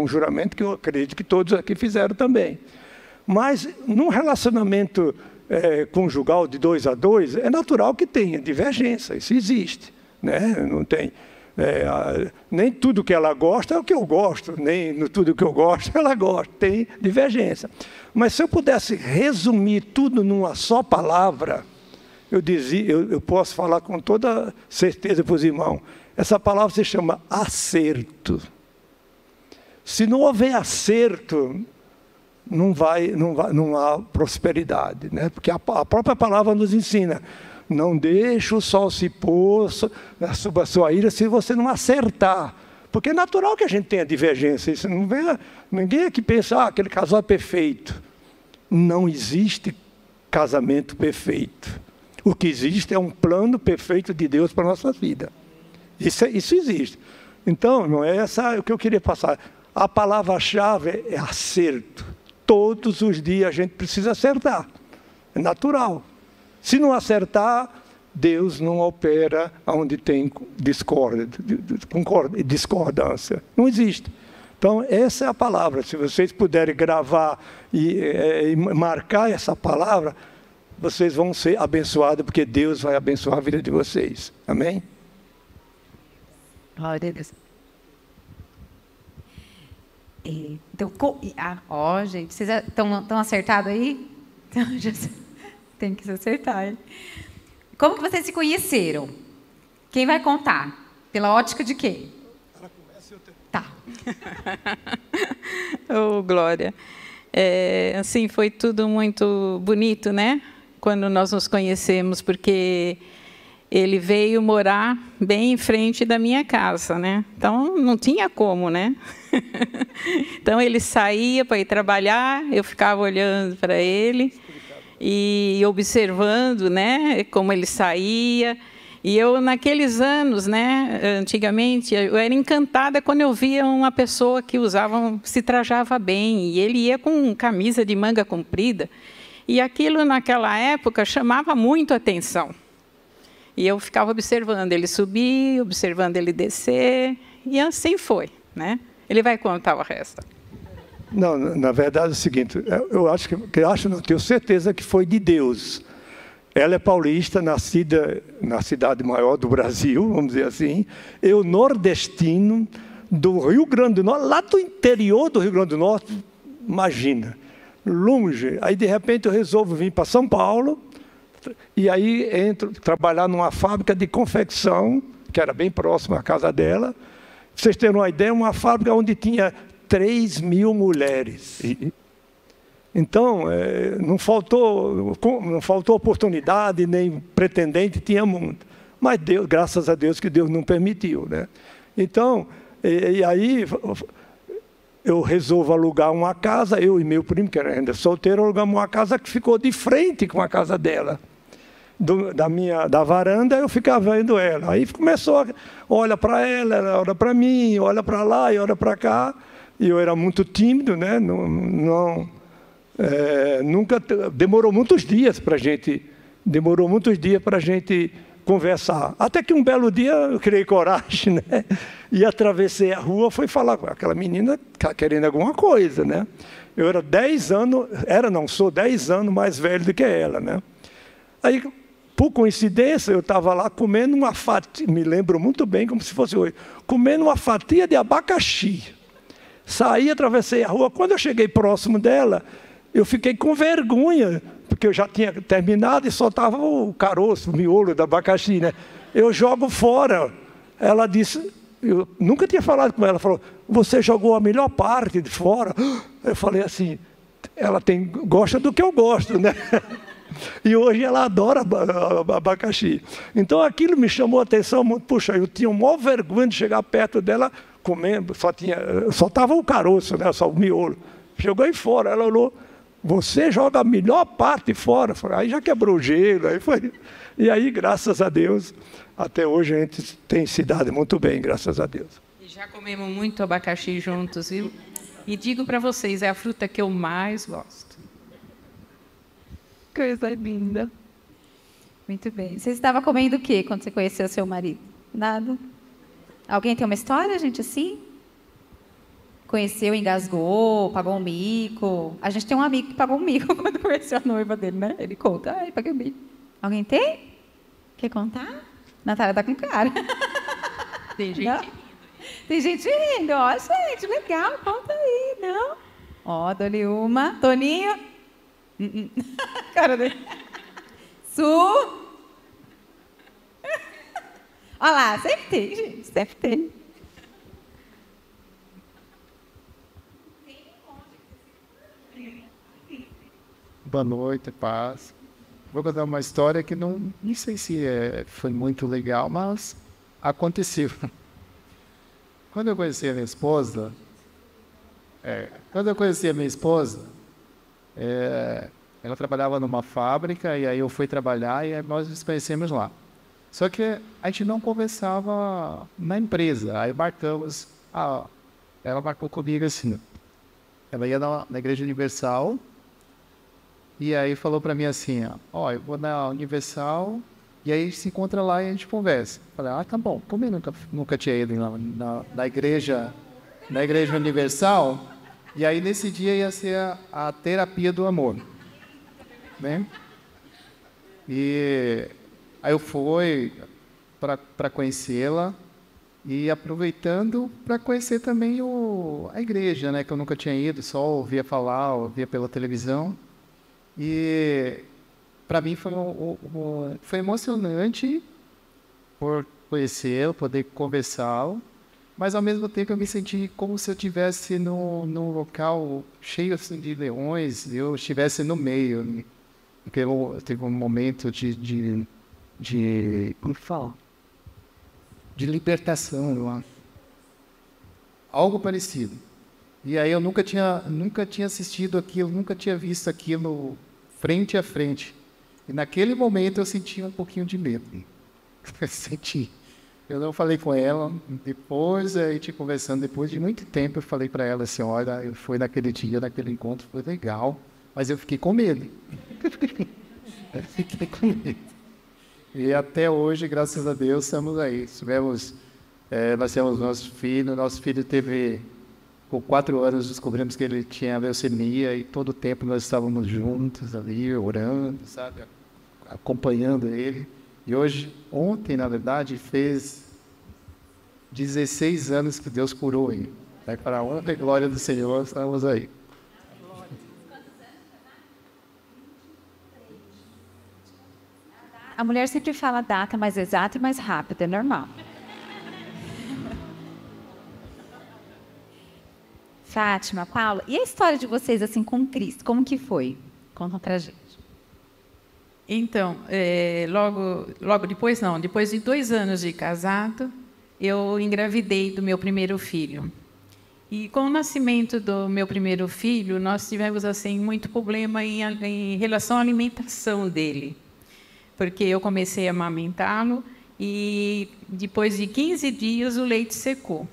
juramento que eu acredito que todos aqui fizeram também. Mas, num relacionamento conjugal de 2 a 2, é natural que tenha divergência, isso existe, né? Não tem... nem tudo que ela gosta é o que eu gosto, nem tudo que eu gosto ela gosta, tem divergência. Mas se eu pudesse resumir tudo numa só palavra, eu posso falar com toda certeza para os irmãos, essa palavra se chama acerto. Se não houver acerto, não há prosperidade, né? Porque a própria palavra nos ensina, não deixe o sol se pôr sobre a sua ira se você não acertar. Porque é natural que a gente tenha divergência. Isso não vem, ninguém aqui pensa, aquele casal é perfeito. Não existe casamento perfeito. O que existe é um plano perfeito de Deus para a nossa vida. Isso existe. Então, não é essa o que eu queria passar. A palavra-chave é acerto. Todos os dias a gente precisa acertar. É natural. Se não acertar, Deus não opera onde tem discordância. Não existe. Então, essa é a palavra. Se vocês puderem gravar e marcar essa palavra, vocês vão ser abençoados, porque Deus vai abençoar a vida de vocês. Amém? Glória a Deus. Então, gente, vocês estão acertados aí? Então, já tem que se acertar, hein? Como que vocês se conheceram? Quem vai contar? Pela ótica de quem? Ela começa e eu termino. Tá. Glória. Assim, foi tudo muito bonito, né? Quando nós nos conhecemos, porque ele veio morar bem em frente da minha casa, né? Então, não tinha como, né? Então, ele saía para ir trabalhar, eu ficava olhando para ele e observando, né, como ele saía. E eu, naqueles anos, né, antigamente, eu era encantada quando eu via uma pessoa que se trajava bem, e ele ia com camisa de manga comprida, e aquilo, naquela época, chamava muito a atenção. E eu ficava observando ele subir, observando ele descer, e assim foi, né? Ele vai contar o resto. Não, na verdade é o seguinte, não, tenho certeza que foi de Deus. Ela é paulista, nascida na cidade maior do Brasil, vamos dizer assim. Eu, nordestino, do Rio Grande do Norte, lá do interior do Rio Grande do Norte, imagina, longe. Aí, de repente, eu resolvo vir para São Paulo, e aí entro trabalhar numa fábrica de confecção, que era bem próxima à casa dela. Pra vocês terem uma ideia, uma fábrica onde tinha 3.000 mulheres. Então, não faltou oportunidade, nem pretendente, tinha muito. Mas Deus, graças a Deus que Deus não permitiu, né? Então, e aí eu resolvo alugar uma casa, eu e meu primo, que era ainda solteiro, alugamos uma casa que ficou de frente com a casa dela. Da varanda, eu ficava vendo ela. Aí começou, olha para ela olha para mim, olha para lá e olha para cá. E eu era muito tímido, né? Nunca demorou muitos dias para a gente conversar. Até que um belo dia eu criei coragem, né? E atravessei a rua, fui falar com aquela menina querendo alguma coisa, né? Eu era 10 anos, sou 10 anos mais velho do que ela, né? Aí, por coincidência, eu estava lá comendo uma fatia, me lembro muito bem, como se fosse hoje, comendo uma fatia de abacaxi. Saí, atravessei a rua. Quando eu cheguei próximo dela, eu fiquei com vergonha, porque eu já tinha terminado e só estava o caroço, o miolo do abacaxi, né? Eu jogo fora. Ela disse, eu nunca tinha falado com ela, falou, você jogou a melhor parte de fora. Eu falei assim, ela gosta do que eu gosto, né? E hoje ela adora abacaxi. Então aquilo me chamou a atenção muito. Puxa, eu tinha uma maior vergonha de chegar perto dela comendo, só estava o caroço, né? Só o miolo. Jogou aí fora, ela olhou, você joga a melhor parte fora. Aí já quebrou o gelo, aí foi. E aí, graças a Deus, até hoje a gente tem se dado muito bem, graças a Deus. E já comemos muito abacaxi juntos, viu? E digo para vocês, é a fruta que eu mais gosto. Coisa linda. Muito bem. Você estava comendo o quê quando você conheceu seu marido? Nada? Alguém tem uma história, gente, assim? Conheceu, engasgou, pagou um mico. A gente tem um amigo que pagou um mico quando conheceu a noiva dele, né? Ele conta, ai, paguei um mico. Alguém tem? Quer contar? Natália tá com cara. Tem gente rindo. Tem gente rindo, ó, gente, legal, conta aí, não? Ó, dou-lhe uma. Toninho. Cara dele. Su. Olha lá, sempre tem, gente, sempre tem. Boa noite, paz. Vou contar uma história que não sei se foi muito legal, mas aconteceu. Quando eu conheci a minha esposa, ela trabalhava numa fábrica e aí eu fui trabalhar e aí nós nos conhecemos lá. Só que a gente não conversava na empresa. Aí marcamos, ela marcou comigo assim, ela ia na Igreja Universal. E aí falou para mim assim, ó, eu vou na Universal e aí a gente se encontra lá e a gente conversa. Falei, tá bom, como eu nunca tinha ido na igreja Universal, e aí nesse dia ia ser a terapia do amor, né? E aí eu fui para conhecê-la e aproveitando para conhecer também a igreja, né? Que eu nunca tinha ido, só ouvia falar, ouvia pela televisão. E para mim foi emocionante por conhecê-lo, poder conversá-lo, mas ao mesmo tempo eu me senti como se eu estivesse num local cheio assim, de leões, eu estivesse no meio. Porque eu tive um momento de como fala? De libertação, eu acho. Algo parecido. E aí eu nunca tinha assistido aquilo, nunca tinha visto aquilo frente a frente. E naquele momento eu senti um pouquinho de medo. Senti. Eu não falei com ela. Depois, a gente conversando, depois de muito tempo, eu falei para ela assim, olha, eu fui naquele dia, naquele encontro, foi legal, mas eu fiquei com medo. Eu fiquei com medo. E até hoje, graças a Deus, estamos aí. Nós temos nosso filho teve... Com 4 anos descobrimos que ele tinha leucemia e todo o tempo nós estávamos juntos ali, orando, sabe? Acompanhando ele. E ontem, na verdade, fez 16 anos que Deus curou ele. Para a honra e glória do Senhor, estamos aí. A mulher sempre fala a data mais exata e mais rápida, é normal. Fátima, Paula, e a história de vocês assim com Cristo, como que foi? Conta pra gente. Então, depois de 2 anos de casado, eu engravidei do meu primeiro filho. E com o nascimento do meu primeiro filho, nós tivemos assim muito problema em relação à alimentação dele, porque eu comecei a amamentá-lo e depois de 15 dias o leite secou.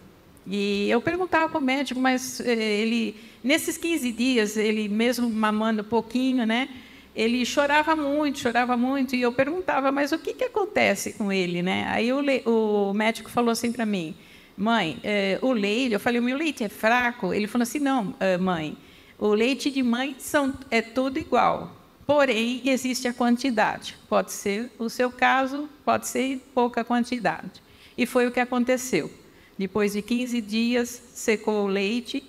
E eu perguntava para o médico, mas nesses 15 dias, ele mesmo mamando um pouquinho, né? Ele chorava muito, e eu perguntava, mas o que acontece com ele, né? Aí o médico falou assim para mim, mãe, o leite, eu falei, o meu leite é fraco? Ele falou assim, não, mãe, o leite de mãe é tudo igual, porém, existe a quantidade. Pode ser o seu caso, pode ser pouca quantidade. E foi o que aconteceu. Depois de 15 dias, secou o leite,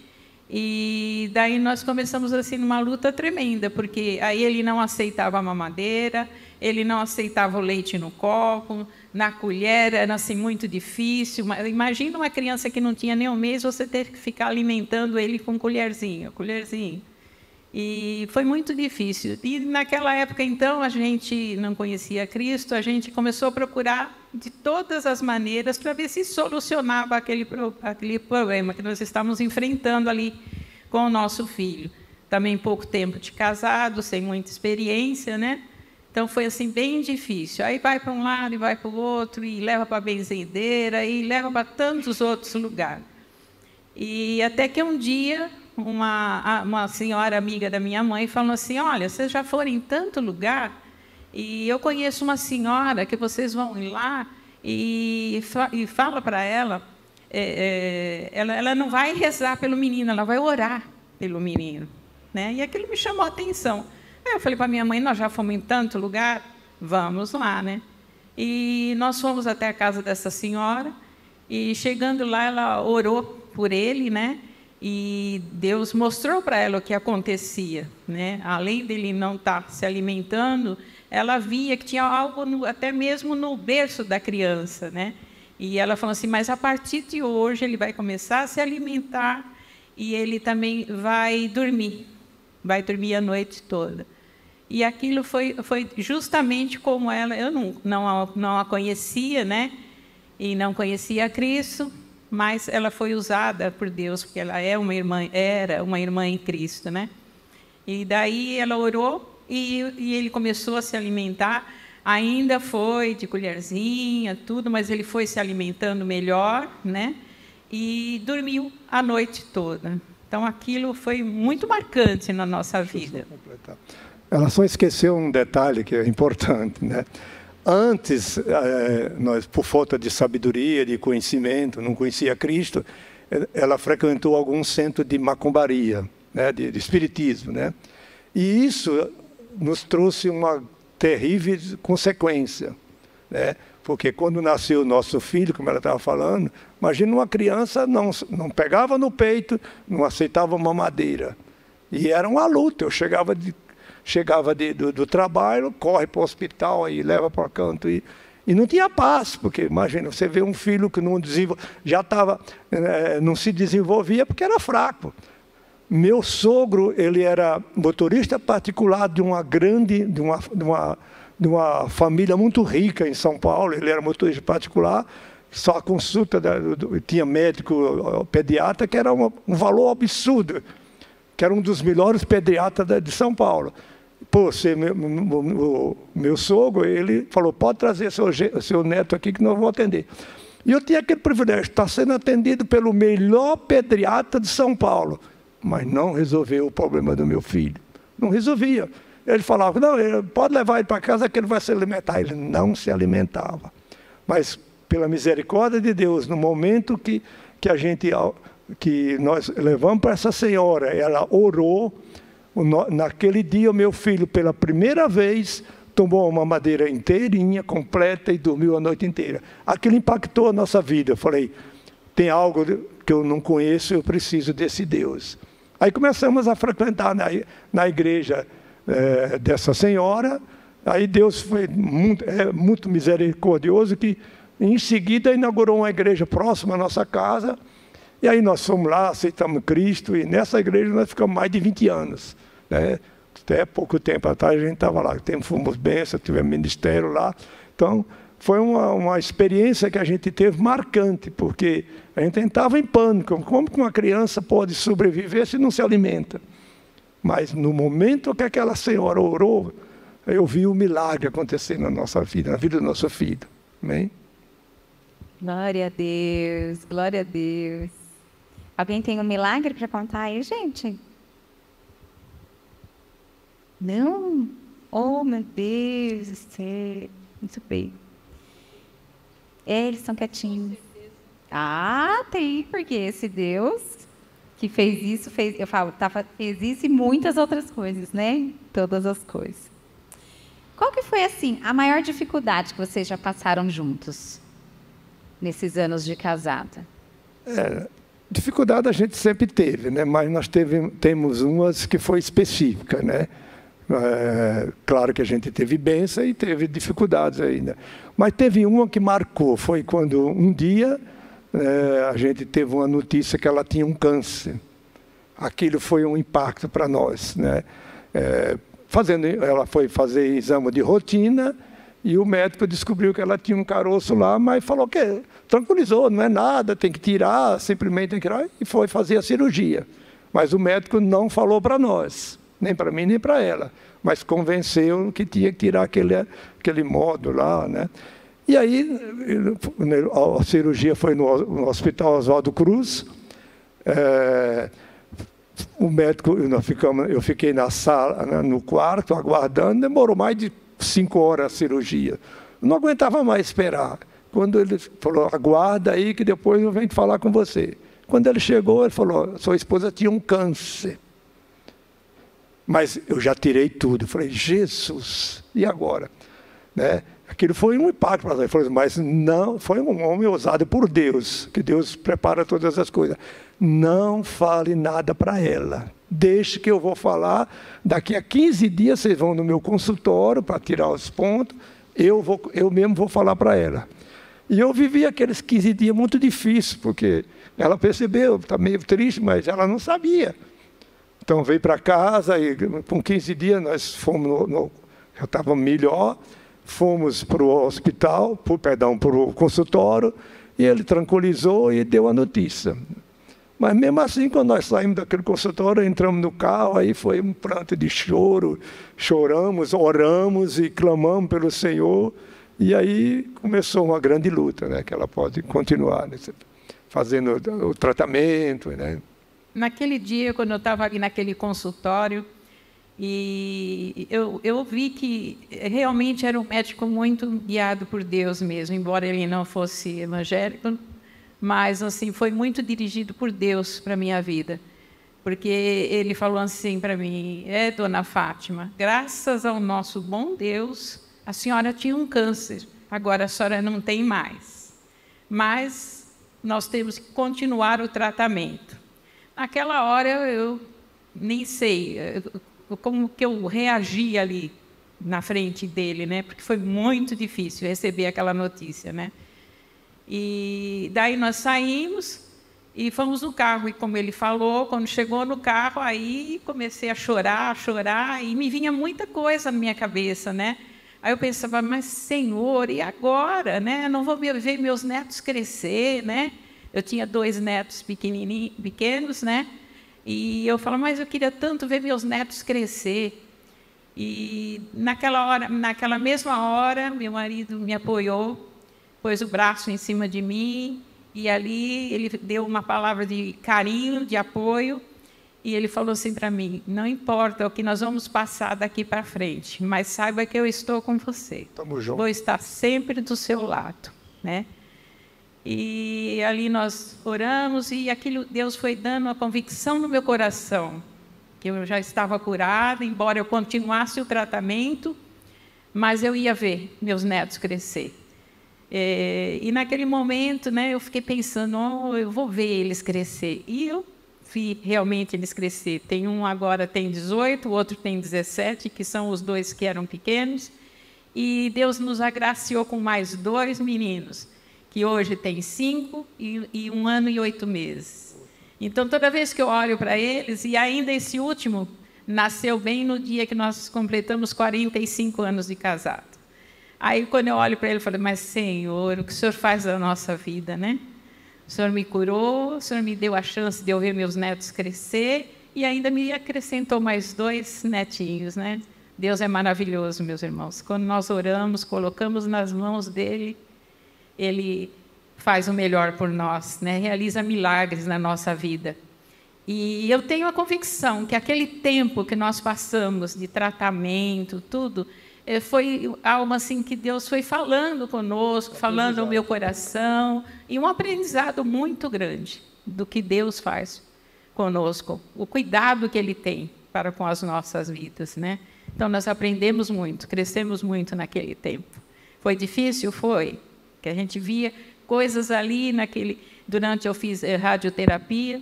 e daí nós começamos assim numa luta tremenda, porque aí ele não aceitava a mamadeira, ele não aceitava o leite no copo, na colher, era assim muito difícil. Imagina uma criança que não tinha nem um mês, você ter que ficar alimentando ele com colherzinha. E foi muito difícil. E naquela época, então, a gente não conhecia Cristo, a gente começou a procurar de todas as maneiras para ver se solucionava aquele problema que nós estávamos enfrentando ali com o nosso filho. Também pouco tempo de casado, sem muita experiência, né? Então, foi assim bem difícil. Aí vai para um lado e vai para o outro, e leva para a benzedeira, e leva para tantos outros lugares. E até que um dia... Uma senhora amiga da minha mãe falou assim, olha, vocês já foram em tanto lugar e eu conheço uma senhora que vocês vão ir lá e fala para ela ela não vai rezar pelo menino, ela vai orar pelo menino, né? E aquilo me chamou a atenção. Aí eu falei para minha mãe, nós já fomos em tanto lugar, vamos lá, né? E nós fomos até a casa dessa senhora, e chegando lá, ela orou por ele, né? E Deus mostrou para ela o que acontecia, né? Além dele não estar se alimentando, ela via que tinha algo até mesmo no berço da criança, né? E ela falou assim, mas a partir de hoje ele vai começar a se alimentar e ele também vai dormir a noite toda. E aquilo foi justamente como ela, eu não a conhecia, né? E não conhecia a Cristo, mas ela foi usada por Deus, porque ela era uma irmã em Cristo, né? E daí ela orou e ele começou a se alimentar. Ainda foi de colherzinha, tudo, mas ele foi se alimentando melhor, né? E dormiu a noite toda. Então, aquilo foi muito marcante na nossa vida. Ela só esqueceu um detalhe que é importante, né? Antes, nós, por falta de sabedoria, de conhecimento, não conhecia Cristo, ela frequentou algum centro de macumbaria, né? de espiritismo, né? E isso nos trouxe uma terrível consequência, né? Porque quando nasceu o nosso filho, como ela estava falando, imagina uma criança não pegava no peito, não aceitava mamadeira. E era uma luta. Eu chegava do trabalho, corre para o hospital, aí leva para o canto. E não tinha paz, porque imagina, você vê um filho que não se desenvolvia porque era fraco. Meu sogro, ele era motorista particular de uma família muito rica em São Paulo. Ele era motorista particular, só a consulta, tinha médico pediatra, que era um valor absurdo, que era um dos melhores pediatras de São Paulo. Pô, meu sogro, ele falou, pode trazer seu neto aqui que nós vamos atender. E eu tinha aquele privilégio de estar sendo atendido pelo melhor pediatra de São Paulo, mas não resolveu o problema do meu filho. Não resolvia. Ele falava, não, pode levar ele para casa que ele vai se alimentar. Ele não se alimentava. Mas, pela misericórdia de Deus, no momento que nós levamos para essa senhora, ela orou, naquele dia o meu filho, pela primeira vez, tomou uma mamadeira inteirinha, completa, e dormiu a noite inteira. Aquilo impactou a nossa vida. Eu falei, tem algo que eu não conheço, eu preciso desse Deus. Aí começamos a frequentar na igreja dessa senhora. Aí Deus foi muito misericordioso, que em seguida inaugurou uma igreja próxima à nossa casa. E aí nós fomos lá, aceitamos Cristo, e nessa igreja nós ficamos mais de 20 anos. Né? Até pouco tempo atrás a gente estava lá, fomos bênçãos, tivemos ministério lá. Então, foi uma experiência que a gente teve marcante, porque a gente entrava em pânico. Como que uma criança pode sobreviver se não se alimenta? Mas no momento que aquela senhora orou, eu vi o milagre acontecer na nossa vida, na vida do nosso filho. Amém? Glória a Deus, glória a Deus. Alguém tem um milagre para contar aí, gente? Não? Oh, meu Deus do céu. Muito bem. Eles são quietinhos. Ah, tem, porque esse Deus que fez isso, fez isso e muitas outras coisas, né? Todas as coisas. Qual que foi, assim, a maior dificuldade que vocês já passaram juntos, nesses anos de casada? Dificuldade a gente sempre teve, né? Mas nós temos umas que foi específica, né? Claro que a gente teve bênção e teve dificuldades ainda. Mas teve uma que marcou, foi quando um dia a gente teve uma notícia que ela tinha um câncer. Aquilo foi um impacto para nós, né? Ela foi fazer exame de rotina e o médico descobriu que ela tinha um caroço lá, mas falou que tranquilizou, não é nada, tem que tirar, simplesmente tem que tirar, e foi fazer a cirurgia. Mas o médico não falou para nós, nem para mim, nem para ela, mas convenceu que tinha que tirar aquele módulo lá, né? E aí, a cirurgia foi no Hospital Oswaldo Cruz. O médico, eu fiquei na sala, no quarto, aguardando, demorou mais de 5 horas a cirurgia. Não aguentava mais esperar. quando ele falou, aguarda aí que depois eu venho falar com você. Quando ele chegou, ele falou, sua esposa tinha um câncer. Mas eu já tirei tudo. Eu falei, Jesus, e agora? Né? Aquilo foi um impacto para ele. Falei, mas não, foi um homem ousado por Deus, que Deus prepara todas as coisas. Não fale nada para ela. Deixe que eu vou falar. Daqui a 15 dias vocês vão no meu consultório para tirar os pontos. Eu mesmo vou falar para ela. E eu vivi aqueles 15 dias muito difíceis, porque ela percebeu, está meio triste, mas ela não sabia. Então veio para casa e com 15 dias nós fomos, já estava melhor, fomos para o hospital, para o consultório, e ele tranquilizou e deu a notícia. Mas mesmo assim, quando nós saímos daquele consultório, entramos no carro, aí foi um pranto de choro, choramos, oramos e clamamos pelo Senhor, e aí começou uma grande luta, né, que ela pode continuar, né, fazendo o tratamento, né. Naquele dia, quando eu estava ali naquele consultório, e eu vi que realmente era um médico muito guiado por Deus mesmo, embora ele não fosse evangélico, mas assim foi muito dirigido por Deus para a minha vida. Porque ele falou assim para mim, dona Fátima, graças ao nosso bom Deus, a senhora tinha um câncer, agora a senhora não tem mais. Mas nós temos que continuar o tratamento. Naquela hora, eu nem sei como que eu reagi ali na frente dele, né? Porque foi muito difícil receber aquela notícia, né? E daí nós saímos e fomos no carro. E como ele falou, quando chegou no carro, aí comecei a chorar, e me vinha muita coisa na minha cabeça, né? Aí eu pensava, mas Senhor, e agora, né? Não vou ver meus netos crescer, né? Eu tinha 2 netos pequenos, né? E eu falava, mas eu queria tanto ver meus netos crescer. E naquela mesma hora, meu marido me apoiou, pôs o braço em cima de mim, e ali ele deu uma palavra de carinho, de apoio, e ele falou assim para mim, não importa o que nós vamos passar daqui para frente, mas saiba que eu estou com você. Tamo junto. Vou estar sempre do seu lado, né? E ali nós oramos e aquilo Deus foi dando uma convicção no meu coração, que eu já estava curada, embora eu continuasse o tratamento, mas eu ia ver meus netos crescer. E naquele momento, né, eu fiquei pensando, eu vou ver eles crescer. E eu vi realmente eles crescer. Tem um agora tem 18, o outro tem 17, que são os 2 que eram pequenos. E Deus nos agraciou com mais 2 meninos, que hoje tem 5 e 1 ano e 8 meses. Então, toda vez que eu olho para eles, e ainda esse último nasceu bem no dia que nós completamos 45 anos de casado. Aí, quando eu olho para ele, eu falo, mas Senhor, o que o Senhor faz na nossa vida, né? O Senhor me curou, o Senhor me deu a chance de eu ver meus netos crescer e ainda me acrescentou mais 2 netinhos, né? Deus é maravilhoso, meus irmãos. Quando nós oramos, colocamos nas mãos dele, ele faz o melhor por nós, né? Realiza milagres na nossa vida. E eu tenho a convicção que aquele tempo que nós passamos de tratamento, tudo, foi algo assim que Deus foi falando conosco, falando no meu coração, e um aprendizado muito grande do que Deus faz conosco, o cuidado que Ele tem para com as nossas vidas, né? Então, nós aprendemos muito, crescemos muito naquele tempo. Foi difícil? Foi. Que a gente via coisas ali durante eu fiz radioterapia,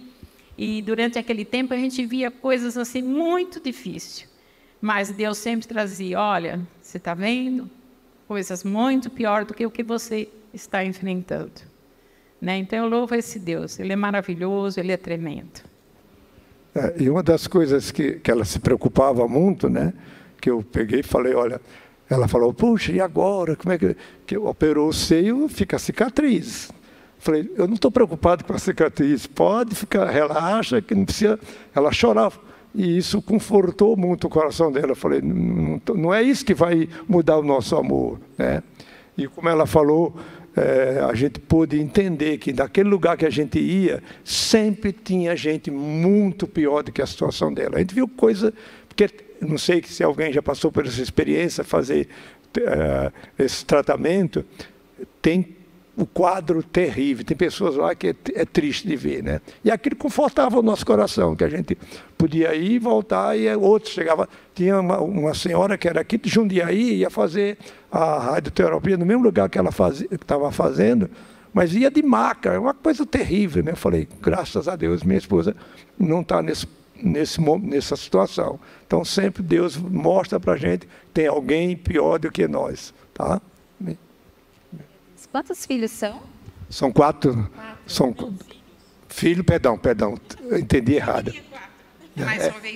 e durante aquele tempo a gente via coisas assim muito difíceis. Mas Deus sempre trazia, olha, você está vendo? Coisas muito piores do que o que você está enfrentando. Né? Então, eu louvo esse Deus. Ele é maravilhoso, Ele é tremendo. E uma das coisas que ela se preocupava muito, né? Que eu peguei e falei, olha, ela falou, puxa, e agora? Como é que operou o seio, fica a cicatriz. Falei, eu não estou preocupado com a cicatriz, pode ficar, relaxa, que não precisa. Ela chorava. E isso confortou muito o coração dela. Eu falei, não é isso que vai mudar o nosso amor, né? E como ela falou, a gente pôde entender que naquele lugar que a gente ia, sempre tinha gente muito pior do que a situação dela. A gente viu coisa, porque não sei se alguém já passou por essa experiência, fazer esse tratamento, tem o quadro terrível. Tem pessoas lá que é triste de ver, né? E aquilo confortava o nosso coração, que a gente podia ir e voltar, e outros chegavam. Tinha uma senhora que era aqui de Jundiaí, ia fazer a radioterapia no mesmo lugar que ela estava fazendo, mas ia de maca, é uma coisa terrível, né? Eu falei, graças a Deus, minha esposa não está nessa situação. Então, sempre Deus mostra para a gente que tem alguém pior do que nós, tá? Quantos filhos são? São 4. São filho, perdão, eu entendi errado.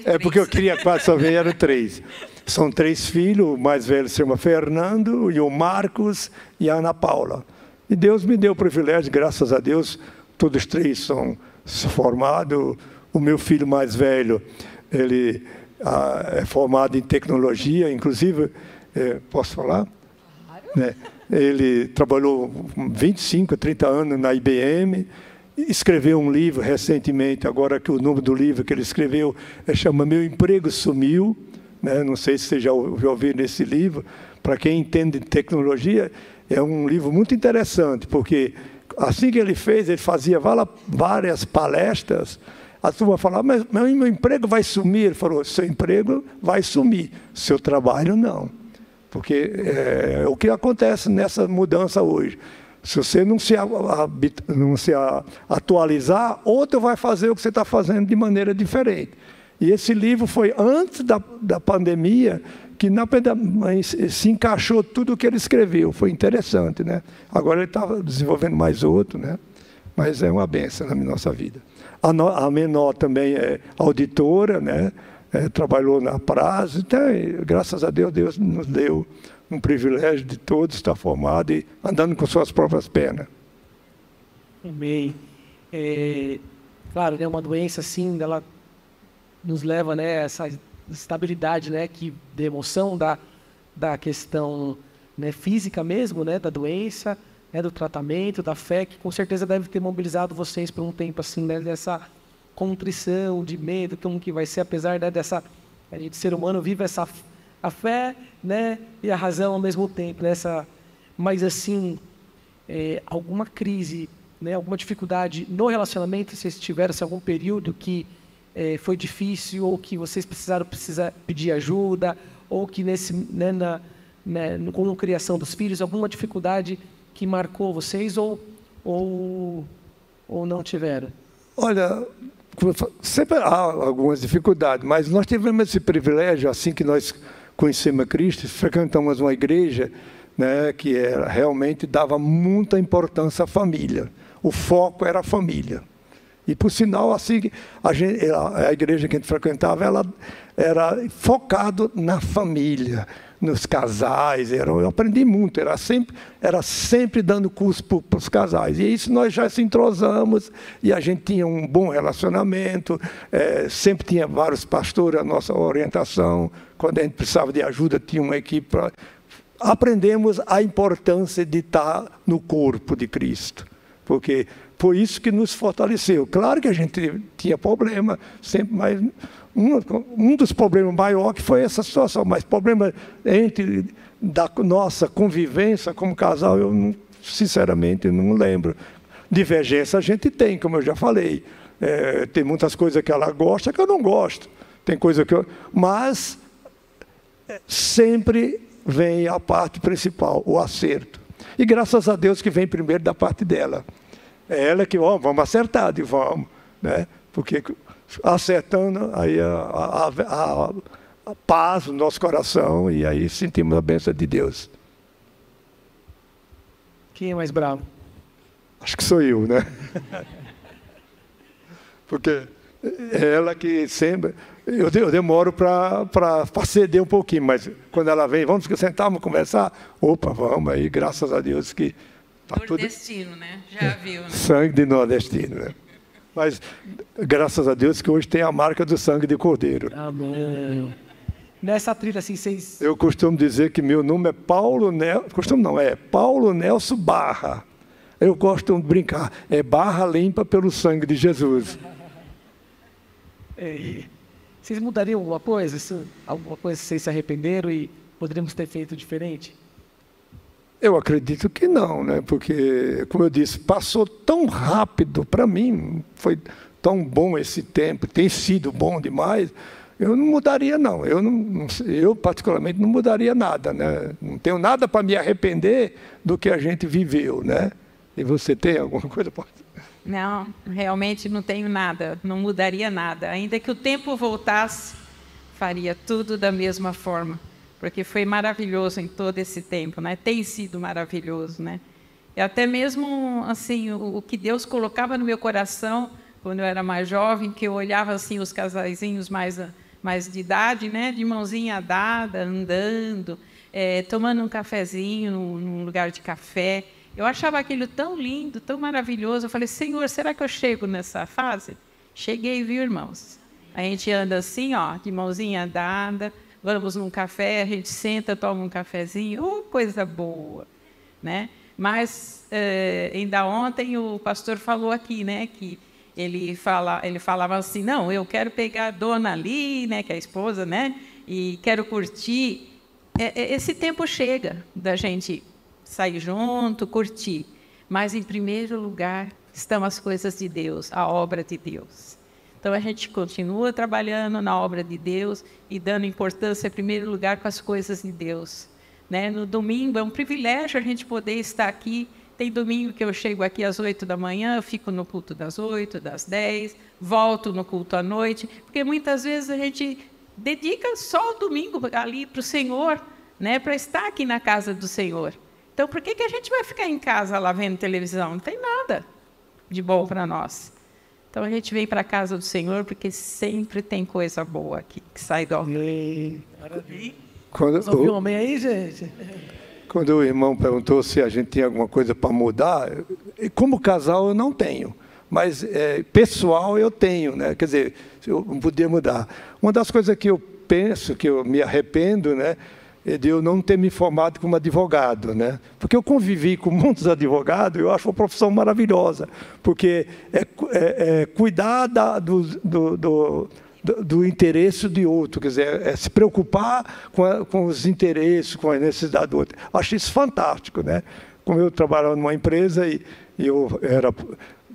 É porque eu queria 4, só veio eram 3. São 3 filhos, o mais velho se chama Fernando, e o Marcos e a Ana Paula. E Deus me deu o privilégio, graças a Deus, todos 3 são formados. O meu filho mais velho, ele é formado em tecnologia, inclusive, posso falar? Claro. Ele trabalhou 25, 30 anos na IBM, escreveu um livro recentemente, agora que o nome do livro que ele escreveu chama Meu Emprego Sumiu, né? Não sei se você já ouviu nesse livro. Para quem entende de tecnologia, é um livro muito interessante, porque assim que ele fez, ele fazia várias palestras, a turma falava, mas meu emprego vai sumir. Ele falou, seu emprego vai sumir, seu trabalho não. Porque é o que acontece nessa mudança hoje. Se você não se atualizar, outro vai fazer o que você está fazendo de maneira diferente. E esse livro foi antes da pandemia, que se encaixou tudo o que ele escreveu. Foi interessante, né? Agora ele está desenvolvendo mais outro, né? Mas é uma bênção na nossa vida. A menor também é auditora, né? Trabalhou na Prazo, então, graças a Deus, Deus nos deu um privilégio de todos estar formado e andando com suas próprias pernas. Amém. Claro, né, uma doença assim, ela nos leva, né, essa estabilidade, né, de emoção da questão, né, física mesmo, né, da doença, né, do tratamento, da fé, que com certeza deve ter mobilizado vocês por um tempo assim, né, dessa contrição, de medo, como que vai ser, apesar, né, a gente ser humano vive a fé, né, e a razão ao mesmo tempo, né, mas assim, alguma crise, né, alguma dificuldade no relacionamento, se tiveram algum período que foi difícil, ou que vocês precisaram pedir ajuda, ou que com a criação dos filhos, alguma dificuldade que marcou vocês, ou não tiveram? Olha, sempre há algumas dificuldades, mas nós tivemos esse privilégio, assim que nós conhecemos a Cristo, frequentamos uma igreja, né, que realmente dava muita importância à família. O foco era a família. E, por sinal, assim, a igreja que a gente frequentava, ela era focado na família, nos casais. Eu aprendi muito, era sempre dando curso para os casais. E isso nós já se entrosamos, e a gente tinha um bom relacionamento, sempre tinha vários pastores, a nossa orientação. Quando a gente precisava de ajuda, tinha uma equipe para... Aprendemos a importância de estar no corpo de Cristo, porque foi isso que nos fortaleceu. Claro que a gente tinha problema, sempre, mas um dos problemas maiores foi essa situação, mas problema da nossa convivência como casal, eu sinceramente não lembro. Divergência a gente tem, como eu já falei. Tem muitas coisas que ela gosta que eu não gosto. Tem coisa que mas sempre vem a parte principal, o acerto. E graças a Deus que vem primeiro da parte dela. É ela que, vamos acertar, vamos, né? Porque acertando, aí a paz no nosso coração, e aí sentimos a bênção de Deus. Quem é mais bravo? Acho que sou eu, né? Porque é ela que sempre... Eu demoro para ceder um pouquinho, mas quando ela vem, vamos sentar, vamos conversar? Opa, vamos aí, graças a Deus que... Nordestino, né? Já viu, né? Sangue de nordestino, né? Mas, graças a Deus, que hoje tem a marca do sangue de cordeiro. Amém. Nessa trilha, assim, vocês... Eu costumo dizer que meu nome é Paulo Nelson... Costumo não, é Paulo Nelson Barra. Eu gosto de brincar. É barra limpa pelo sangue de Jesus. Vocês mudariam alguma coisa? Assim, alguma coisa que vocês se arrependeram e poderíamos ter feito diferente? Eu acredito que não, né? Porque, como eu disse, passou tão rápido para mim, foi tão bom esse tempo, tem sido bom demais, eu não mudaria, não. Eu particularmente, não mudaria nada, né? Não tenho nada para me arrepender do que a gente viveu, né? E você tem alguma coisa? Não, realmente não tenho nada, não mudaria nada. Ainda que o tempo voltasse, faria tudo da mesma forma, porque foi maravilhoso em todo esse tempo, né? Tem sido maravilhoso, né? E até mesmo assim, o que Deus colocava no meu coração quando eu era mais jovem, que eu olhava assim os casaizinhos mais de idade, né? De mãozinha dada, andando, tomando um cafezinho num lugar de café. Eu achava aquilo tão lindo, tão maravilhoso. Eu falei, Senhor, será que eu chego nessa fase? Cheguei, viu, irmãos? A gente anda assim, ó, de mãozinha dada, vamos num café, a gente senta, toma um cafezinho, coisa boa, né? Mas ainda ontem o pastor falou aqui, né, que ele falava assim, não, eu quero pegar a dona ali, né, que é a esposa, né, e quero curtir. Esse tempo chega da gente sair junto, curtir, mas em primeiro lugar estão as coisas de Deus, a obra de Deus. Então, a gente continua trabalhando na obra de Deus e dando importância, em primeiro lugar, com as coisas de Deus. Né? No domingo, é um privilégio a gente poder estar aqui. Tem domingo que eu chego aqui às 8 da manhã, eu fico no culto das 8, das 10, volto no culto à noite, porque muitas vezes a gente dedica só o domingo ali para o Senhor, né? Para estar aqui na casa do Senhor. Então, por que a gente vai ficar em casa lá vendo televisão? Não tem nada de bom para nós. Então, a gente vem para a casa do Senhor porque sempre tem coisa boa aqui que sai do altar. Ouviu um amém aí, gente? Quando o irmão perguntou se a gente tinha alguma coisa para mudar, como casal eu não tenho, mas pessoal eu tenho, né? Quer dizer, eu não podia mudar. Uma das coisas que eu penso, que eu me arrependo, né, de eu não ter me formado como advogado, né? Porque eu convivi com muitos advogados, eu acho uma profissão maravilhosa, porque cuidar do interesse de outro, quer dizer, se preocupar com os interesses, com a necessidade do outro. Acho isso fantástico, né? Como eu trabalhava numa empresa e eu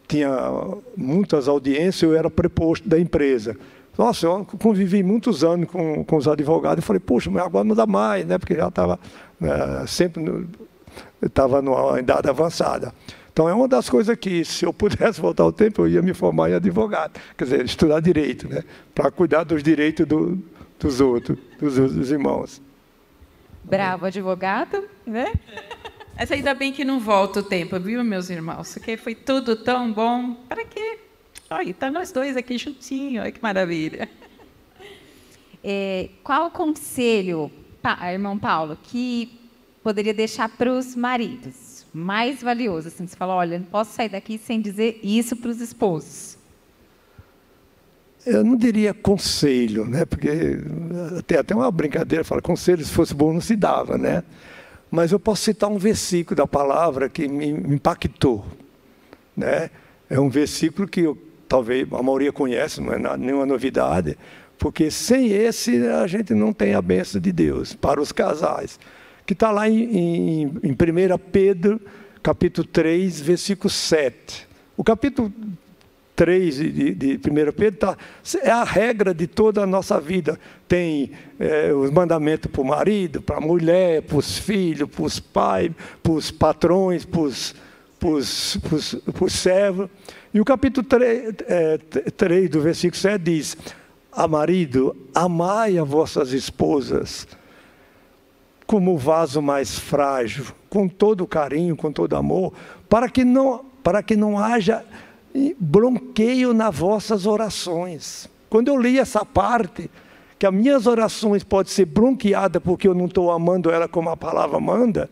tinha muitas audiências, eu era preposto da empresa. Nossa, eu convivi muitos anos com os advogados e falei, poxa, mas agora não dá mais, né? Porque já estava sempre estava numa idade avançada. Então, é uma das coisas que, se eu pudesse voltar ao tempo, eu ia me formar em advogado. Quer dizer, estudar direito, né? Para cuidar dos direitos dos outros, dos irmãos. Bravo, advogado, né? Mas ainda bem que não volta o tempo, viu, meus irmãos? Porque foi tudo tão bom. Para quê? Olha, está nós dois aqui juntinhos, olha que maravilha. Qual o conselho, irmão Paulo, que poderia deixar para os maridos mais valioso? Assim, você fala, olha, não posso sair daqui sem dizer isso para os esposos. Eu não diria conselho, né? Porque tem até uma brincadeira, fala, conselho, se fosse bom, não se dava, né? Mas eu posso citar um versículo da palavra que me impactou, né? É um versículo que talvez a maioria conhece, não é nenhuma novidade, porque sem esse a gente não tem a bênção de Deus para os casais, que está lá em 1 Pedro, capítulo 3, versículo 7. O capítulo 3 de 1 Pedro é a regra de toda a nossa vida. Tem os mandamentos para o marido, para a mulher, para os filhos, para os pais, para os patrões, para os servos. E o capítulo 3 do versículo 7 diz, marido, amai as vossas esposas como o vaso mais frágil, com todo carinho, com todo amor, para que não haja bloqueio nas vossas orações. Quando eu li essa parte, que as minhas orações podem ser bloqueadas porque eu não estou amando ela como a palavra manda,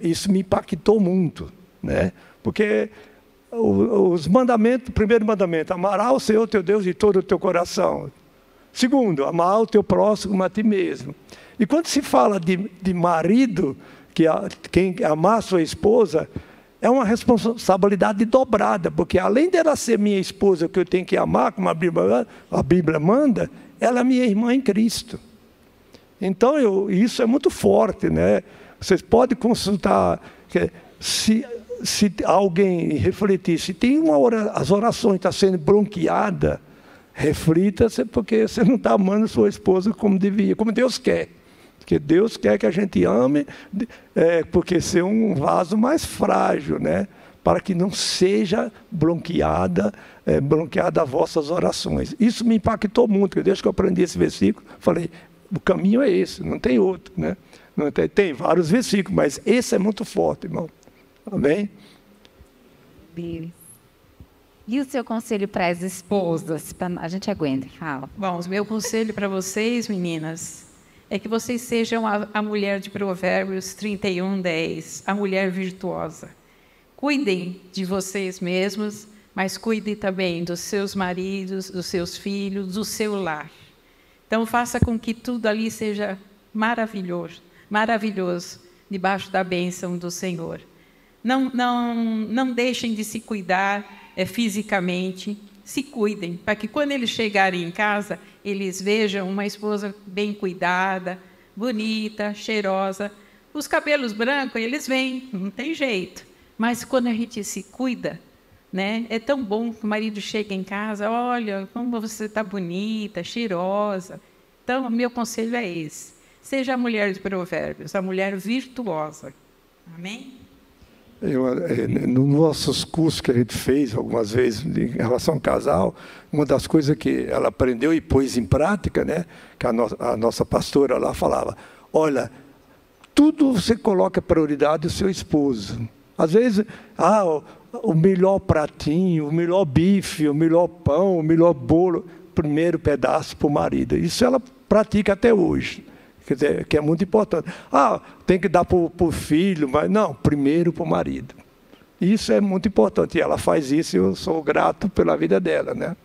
isso me impactou muito, né? Porque os mandamentos, o primeiro mandamento, amarás o Senhor teu Deus de todo o teu coração. Segundo, amar o teu próximo como a ti mesmo. E quando se fala de marido, quem amar a sua esposa, é uma responsabilidade dobrada, porque além dela ser minha esposa, que eu tenho que amar, como a Bíblia manda, ela é minha irmã em Cristo. Então, isso é muito forte, né? Vocês podem consultar, se alguém refletir, se tem as orações estão sendo bronqueadas, reflita, porque você não está amando sua esposa como devia, como Deus quer. Porque Deus quer que a gente ame, porque ser um vaso mais frágil, né? Para que não seja bronqueada as vossas orações. Isso me impactou muito, porque desde que eu aprendi esse versículo, falei, o caminho é esse, não tem outro, né? Não tem vários versículos, mas esse é muito forte, irmão. Amém? E o seu conselho para as esposas? A gente aguenta, fala. Bom, o meu conselho para vocês, meninas, é que vocês sejam a mulher de Provérbios 31:10, a mulher virtuosa. Cuidem de vocês mesmos, mas cuidem também dos seus maridos, dos seus filhos, do seu lar. Então, faça com que tudo ali seja maravilhoso, debaixo da bênção do Senhor. Não deixem de se cuidar fisicamente, se cuidem, para que quando eles chegarem em casa, eles vejam uma esposa bem cuidada, bonita, cheirosa. Os cabelos brancos, eles vêm, não tem jeito. Mas quando a gente se cuida, né, é tão bom que o marido chega em casa, olha, como você está bonita, cheirosa. Então, o meu conselho é esse. Seja a mulher de Provérbios, a mulher virtuosa. Amém? Nos nossos cursos que a gente fez algumas vezes em relação ao casal, uma das coisas que ela aprendeu e pôs em prática, né, que a nossa pastora lá falava, olha, tudo você coloca prioridade do seu esposo. Às vezes, o melhor pratinho, o melhor bife, o melhor pão, o melhor bolo, primeiro pedaço para o marido. Isso ela pratica até hoje. Quer dizer, que é muito importante. Tem que dar para o filho, mas não, primeiro para o marido. Isso é muito importante. E ela faz isso e eu sou grato pela vida dela, né?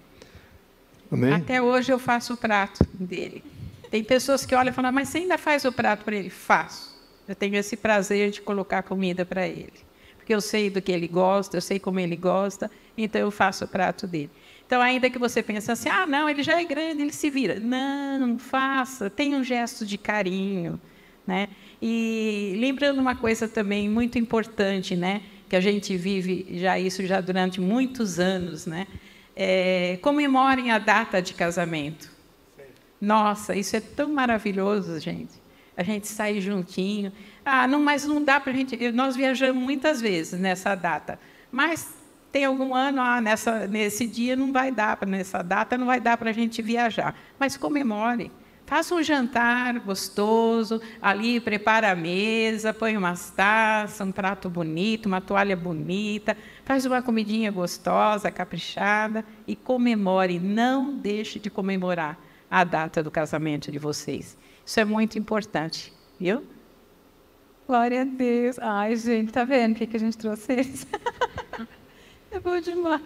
Amém? Até hoje eu faço o prato dele. Tem pessoas que olham e falam, mas você ainda faz o prato para ele? Faço. Eu tenho esse prazer de colocar comida para ele. Porque eu sei do que ele gosta, eu sei como ele gosta, então eu faço o prato dele. Então, ainda que você pense assim, não, ele já é grande, ele se vira. Não faça, tenha um gesto de carinho, né? E lembrando uma coisa também muito importante, né? Que a gente vive isso durante muitos anos, né? Comemorem a data de casamento. Nossa, isso é tão maravilhoso, gente. A gente sai juntinho. Mas não dá para a gente... Nós viajamos muitas vezes nessa data, mas... Tem algum ano, nesse dia não vai dar, nessa data não vai dar para a gente viajar. Mas comemore. Faça um jantar gostoso, ali prepara a mesa, põe umas taças, um prato bonito, uma toalha bonita, faz uma comidinha gostosa, caprichada e comemore. Não deixe de comemorar a data do casamento de vocês. Isso é muito importante, viu? Glória a Deus. Ai, gente, tá vendo o que a gente trouxe eles? É bom demais.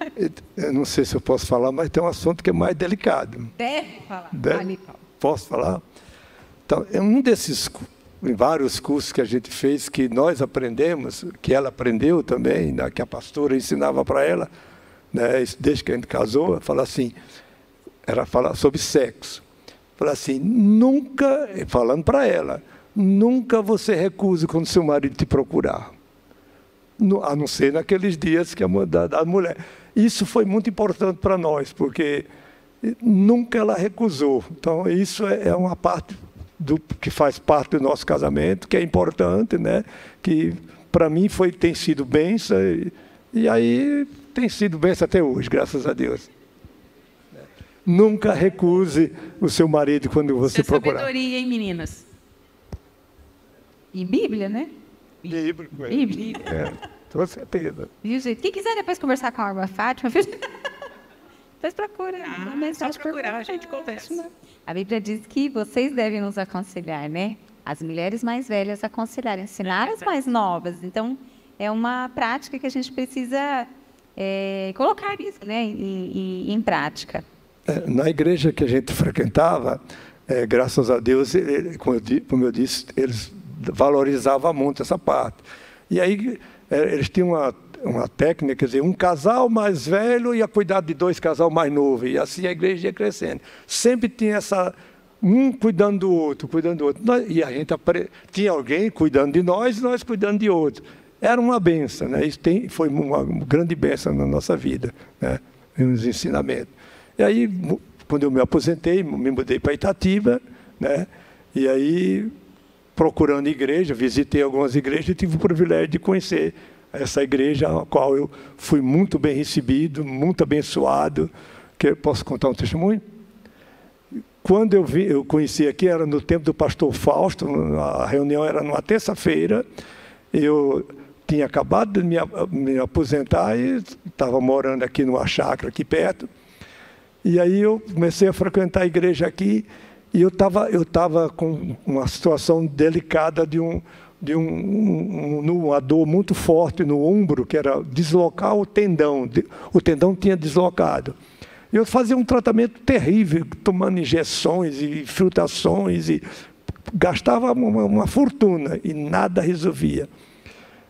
Eu não sei se eu posso falar, mas tem um assunto que é mais delicado. Deve falar. Deve? Posso falar? Então, é um desses, em vários cursos que a gente fez, que nós aprendemos, que ela aprendeu também, né, que a pastora ensinava para ela, né, desde que a gente casou, fala assim, era falar sobre sexo. Fala assim, nunca, falando para ela, nunca você recuse quando seu marido te procurar. A não ser naqueles dias que da mulher. Isso foi muito importante para nós, porque nunca ela recusou. Então, isso é uma parte que faz parte do nosso casamento, que é importante, né? Que para mim tem sido bênção, e aí tem sido bênção até hoje, graças a Deus. Nunca recuse o seu marido quando você procurar. Sabedoria, hein, meninas? E Bíblia, né? Bíblico, Bíblia. Com certeza. Viu, gente? Quem quiser depois conversar com a irmã Fátima, depois procura. Só procurar, a gente conversa. A Bíblia diz que vocês devem nos aconselhar, né? As mulheres mais velhas aconselharem, ensinar as mais novas. Então, é uma prática que a gente precisa colocar isso, né, em prática. Na igreja que a gente frequentava, graças a Deus, como eu disse, eles valorizavam muito essa parte. E aí eles tinham uma técnica, quer dizer, um casal mais velho ia cuidar de 2 casais mais novos, e assim a igreja ia crescendo. Sempre tinha um cuidando do outro, cuidando do outro. E a gente tinha alguém cuidando de nós e nós cuidando de outro. Era uma benção, né? Isso foi uma grande benção na nossa vida, né? Nos ensinamentos. E aí, quando eu me aposentei, me mudei para Itatiba, né? E aí, procurando igreja, visitei algumas igrejas e tive o privilégio de conhecer essa igreja, a qual eu fui muito bem recebido, muito abençoado. Posso contar um testemunho? Quando eu conheci aqui, era no tempo do pastor Fausto, a reunião era numa terça-feira, eu tinha acabado de me aposentar e estava morando aqui numa chácara aqui perto. E aí eu comecei a frequentar a igreja aqui e eu estava com uma situação delicada de uma dor muito forte no ombro, que era deslocar o tendão. O tendão tinha deslocado. Eu fazia um tratamento terrível, tomando injeções e filtrações, e gastava uma fortuna e nada resolvia.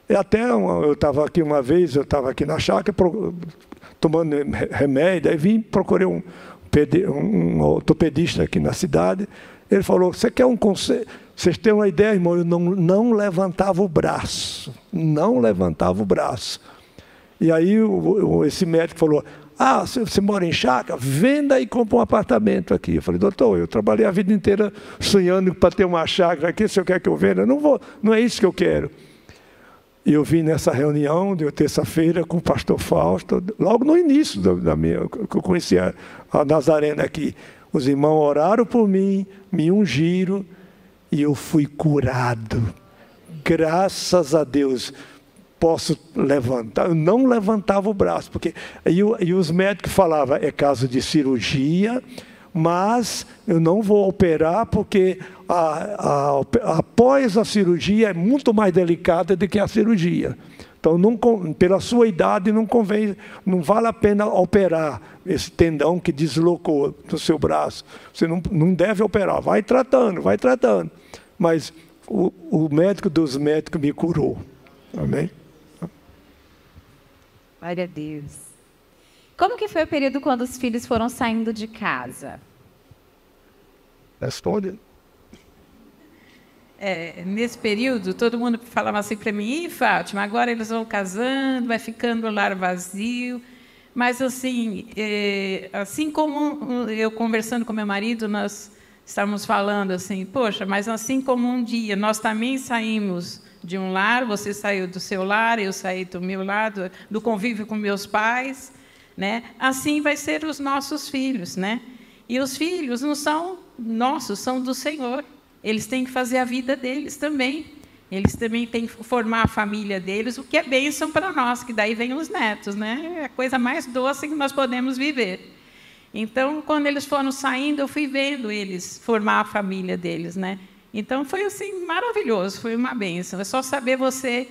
E até eu estava aqui uma vez, eu estava aqui na chácara, tomando remédio, aí procurei um ortopedista aqui na cidade. Ele falou: você quer um conselho? Vocês têm uma ideia, irmão? Eu não levantava o braço. Não levantava o braço. E aí esse médico falou: você mora em chácara? Venda e compra um apartamento aqui. Eu falei: doutor, eu trabalhei a vida inteira sonhando para ter uma chácara aqui, o senhor quer que eu venda? Não é isso que eu quero. E eu vim nessa reunião de terça-feira com o pastor Fausto, logo no início que eu conheci a Nazarena aqui. Os irmãos oraram por mim, me ungiram e eu fui curado. Graças a Deus. Posso levantar. Eu não levantava o braço, porque e os médicos falavam: é caso de cirurgia, mas eu não vou operar porque após a cirurgia é muito mais delicada do que a cirurgia. Então, pela sua idade, não convém, não vale a pena operar esse tendão que deslocou do seu braço. Você não deve operar. Vai tratando, vai tratando. Mas o médico dos médicos me curou. Amém? Glória a Deus. Como que foi o período quando os filhos foram saindo de casa? Responde. Nesse período, todo mundo falava assim para mim: Fátima, agora eles vão casando, vai ficando o lar vazio. Mas, assim como eu conversando com meu marido, nós estávamos falando assim: poxa, mas assim como um dia nós também saímos de um lar, você saiu do seu lar, eu saí do meu lado, do convívio com meus pais, né? Assim vai ser os nossos filhos, né? E os filhos não são nossos, são do Senhor. Eles têm que fazer a vida deles também. Eles também têm que formar a família deles, o que é bênção para nós, que daí vem os netos, né? É a coisa mais doce que nós podemos viver. Então, quando eles foram saindo, eu fui vendo eles formar a família deles, né? Então, foi assim, maravilhoso, foi uma bênção. É só saber você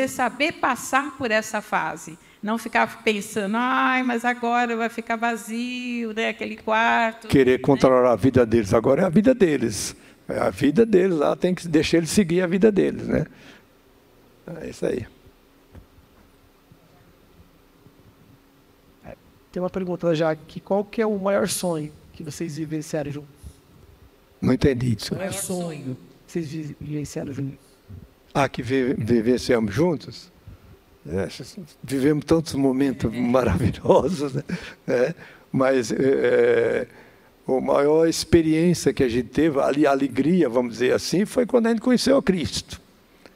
saber passar por essa fase. Não ficar pensando: mas agora vai ficar vazio, né, aquele quarto. Querer controlar a vida deles. Agora é a vida deles. É a vida deles lá, tem que deixar eles seguir a vida deles, né? É isso aí. Tem uma pergunta já aqui: qual que é o maior sonho que vocês vivenciaram juntos? Não entendi isso. O maior sonho que vocês vivenciaram juntos? Que vivenciamos juntos? Vivemos tantos momentos maravilhosos, né? Mas a maior experiência que a gente teve, a alegria, vamos dizer assim, foi quando a gente conheceu a Cristo.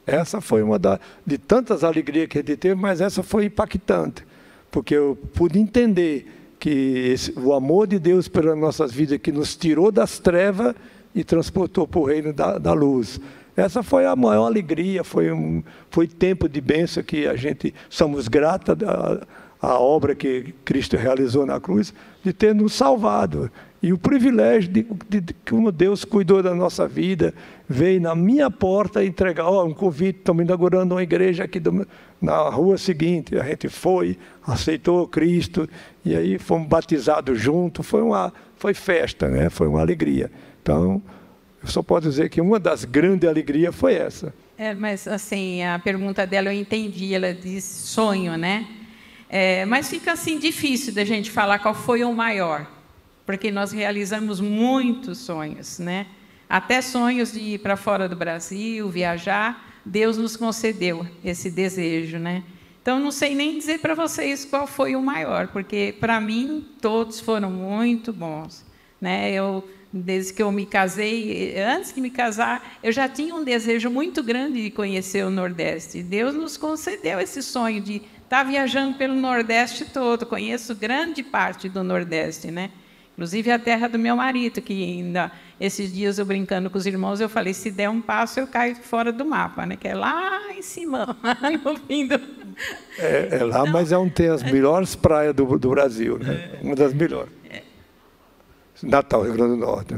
Essa foi uma de tantas alegrias que a gente teve, mas essa foi impactante, porque eu pude entender que o amor de Deus pelas nossas vidas, que nos tirou das trevas e transportou para o reino da luz. Essa foi a maior alegria, foi tempo de bênção que a gente somos gratos à obra que Cristo realizou na cruz, de ter nos salvado. E o privilégio de como Deus cuidou da nossa vida, veio na minha porta entregar um convite: estamos inaugurando uma igreja aqui na rua seguinte. A gente foi, aceitou Cristo, e aí fomos batizados juntos. Foi festa, né? Foi uma alegria. Então, eu só posso dizer que uma das grandes alegrias foi essa. Mas assim, a pergunta dela eu entendi, ela diz sonho, né? Mas fica assim difícil da gente falar qual foi o maior. porque nós realizamos muitos sonhos, né? Até sonhos de ir para fora do Brasil, viajar, Deus nos concedeu esse desejo, né? Então, não sei nem dizer para vocês qual foi o maior, porque, para mim, todos foram muito bons, né? Desde que eu me casei, antes de me casar, eu já tinha um desejo muito grande de conhecer o Nordeste. Deus nos concedeu esse sonho de estar viajando pelo Nordeste todo. Conheço grande parte do Nordeste, né? Inclusive a terra do meu marido, que ainda esses dias eu brincando com os irmãos, eu falei, se der um passo eu caio fora do mapa, né? Que é lá em cima, no fim do... É lá, mas é onde tem as melhores praias do Brasil, né? Uma das melhores. Natal, Rio Grande do Norte.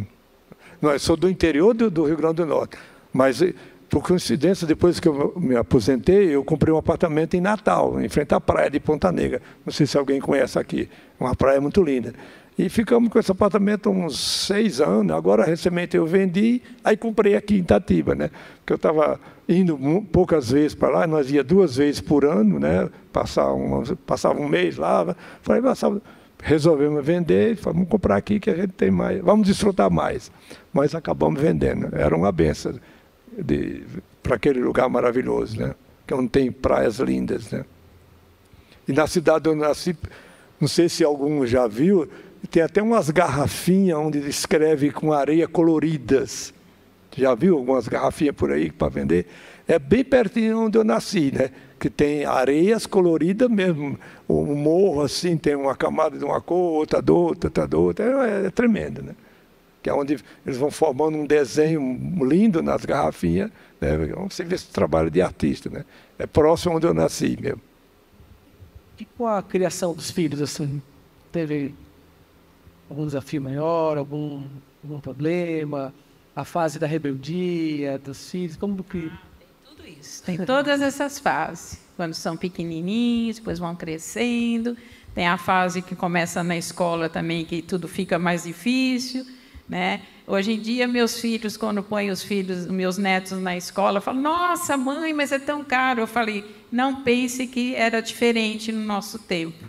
Não, eu sou do interior do Rio Grande do Norte, mas, por coincidência, depois que eu me aposentei, eu comprei um apartamento em Natal, em frente à praia de Ponta Negra. Não sei se alguém conhece aqui, uma praia muito linda. E ficamos com esse apartamento uns 6 anos, agora, recentemente, eu vendi, aí comprei aqui em Itatiba, né? Porque eu estava indo poucas vezes para lá, nós ia 2 vezes por ano, né? Passava um mês lá, falei, resolvemos vender e falamos, vamos comprar aqui que a gente tem mais, vamos desfrutar mais. Mas acabamos vendendo. Era uma benção para aquele lugar maravilhoso, né? Que onde tem praias lindas, né? E na cidade onde eu nasci, não sei se algum já viu, tem até umas garrafinhas onde escreve com areia coloridas. Já viu algumas garrafinhas por aí para vender? É bem pertinho onde eu nasci, né? Que tem areias coloridas mesmo. O morro, assim, tem uma camada de uma cor, outra de outra, outra de outra. É tremendo, né? Que é onde eles vão formando um desenho lindo nas garrafinhas. Né? Você vê esse trabalho de artista, né? É próximo onde eu nasci mesmo. E com a criação dos filhos, assim, teve algum desafio maior, algum problema? A fase da rebeldia dos filhos, como que... Tudo isso. Tem todas essas fases. Quando são pequenininhos, depois vão crescendo. Tem a fase que começa na escola também, que tudo fica mais difícil, né? Hoje em dia, meus filhos, quando põem os meus netos na escola, falam, nossa, mãe, mas é tão caro. Eu falei, não pense que era diferente no nosso tempo.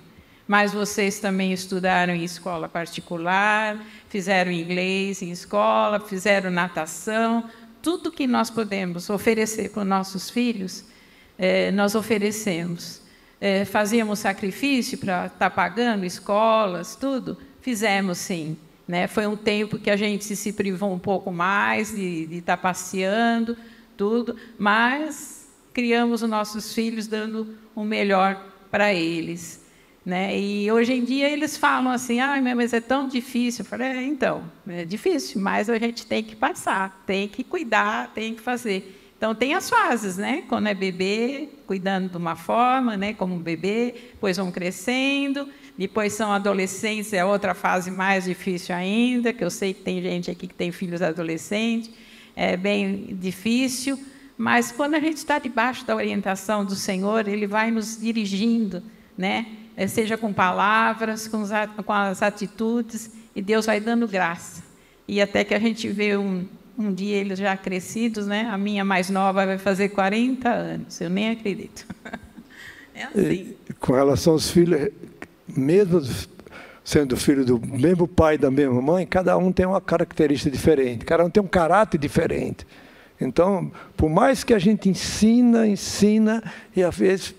Mas vocês também estudaram em escola particular, fizeram inglês em escola, fizeram natação. Tudo que nós podemos oferecer para os nossos filhos, nós oferecemos. Fazíamos sacrifício para estar pagando escolas, tudo? Fizemos, sim. Né? Foi um tempo que a gente se privou um pouco mais de estar passeando, tudo, mas criamos os nossos filhos dando o melhor para eles. Né? E hoje em dia eles falam assim, mas é tão difícil. Eu falei, então, é difícil, mas a gente tem que passar, tem que cuidar, tem que fazer. Então, tem as fases, né? Quando é bebê, cuidando de uma forma, né? Como bebê, depois vão crescendo, depois são adolescentes, é outra fase mais difícil ainda, que eu sei que tem gente aqui que tem filhos adolescentes, é bem difícil, mas quando a gente está debaixo da orientação do Senhor, Ele vai nos dirigindo, né? Seja com palavras, com as atitudes, e Deus vai dando graça. E até que a gente vê um dia eles já crescidos, né? A minha mais nova vai fazer 40 anos, eu nem acredito. É assim. E, com relação aos filhos, mesmo sendo filho do mesmo pai e da mesma mãe, cada um tem uma característica diferente, cada um tem um caráter diferente. Então, por mais que a gente ensina, e às vezes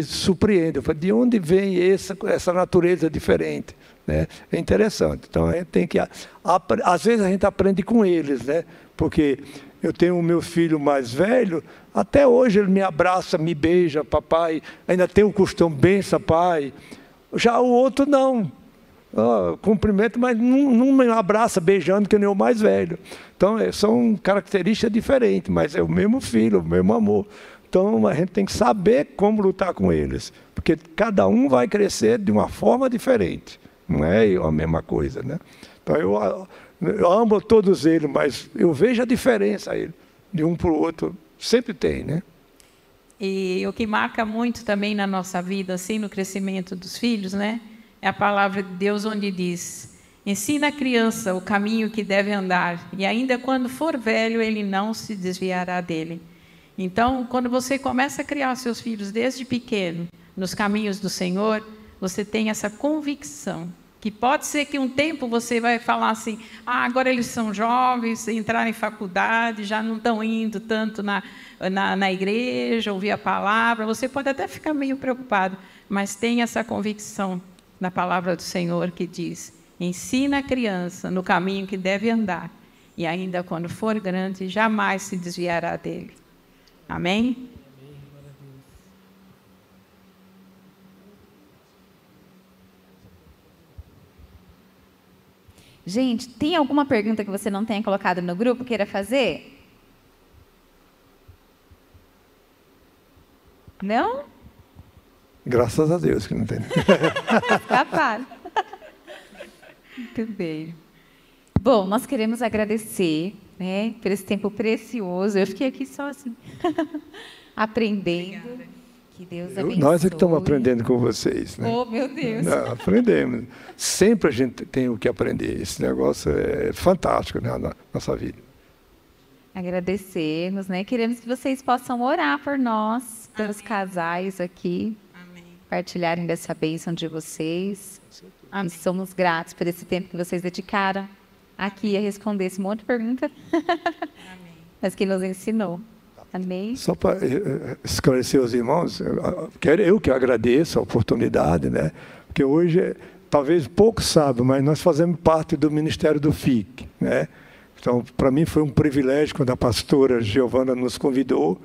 surpreende. Eu falo, de onde vem essa natureza diferente? Né? É interessante. Então, a gente tem que... Às vezes, a gente aprende com eles, né? Porque eu tenho o meu filho mais velho, até hoje ele me abraça, me beija, papai, ainda tem o costume, bença, pai. Já o outro, não. Cumprimento, mas não me abraça beijando, que nem o mais velho. Então, são características diferentes, mas é o mesmo filho, o mesmo amor. Então, a gente tem que saber como lutar com eles, porque cada um vai crescer de uma forma diferente, não é a mesma coisa, né? Então, eu amo todos eles, mas eu vejo a diferença aí, de um para o outro, sempre tem, né? E o que marca muito também na nossa vida, assim, no crescimento dos filhos, né? É a palavra de Deus onde diz, ensina a criança o caminho que deve andar, e ainda quando for velho, ele não se desviará dele. Então, quando você começa a criar seus filhos desde pequeno, nos caminhos do Senhor, você tem essa convicção Que pode ser que um tempo você vai falar assim, agora eles são jovens, entraram em faculdade, já não estão indo tanto na igreja, ouvir a palavra. Você pode até ficar meio preocupado, mas tem essa convicção na palavra do Senhor que diz, ensina a criança no caminho que deve andar, e ainda quando for grande, jamais se desviará dele. Amém? Gente, tem alguma pergunta que você não tenha colocado no grupo, queira fazer? Não? Graças a Deus que não tem. Escaparam. Muito bem. Bom, nós queremos agradecer, né, por esse tempo precioso. Eu fiquei aqui só assim, aprendendo. Obrigada. Que Deus abençoe. Nós é que estamos aprendendo com vocês, né? Oh, meu Deus. Não, aprendemos. Sempre a gente tem o que aprender. Esse negócio é fantástico, né, na nossa vida. Agradecemos, né? Queremos que vocês possam orar por nós, pelos casais aqui, partilharem dessa bênção de vocês. E somos gratos por esse tempo que vocês dedicaram aqui a responder esse monte de pergunta, mas que nos ensinou. Amém? Só para esclarecer os irmãos, eu que agradeço a oportunidade, né? Porque hoje, talvez poucos sabem, mas nós fazemos parte do Ministério do FIC, né? Então, para mim foi um privilégio quando a pastora Giovana nos convidou,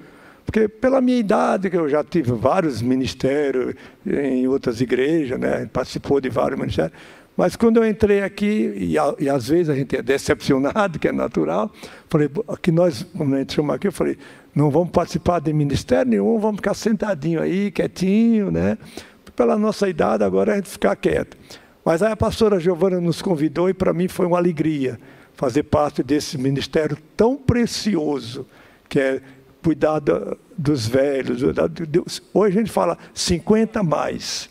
porque pela minha idade, que eu já tive vários ministérios em outras igrejas, né? Participou de vários ministérios, mas quando eu entrei aqui, e às vezes a gente é decepcionado, que é natural, falei, que nós, quando a gente chama aqui, eu falei, não vamos participar de ministério nenhum, vamos ficar sentadinho aí, quietinho, né? Pela nossa idade, agora a gente ficar quieto. Mas aí a pastora Giovana nos convidou e para mim foi uma alegria fazer parte desse ministério tão precioso, que é cuidar dos velhos. Hoje a gente fala 50 mais.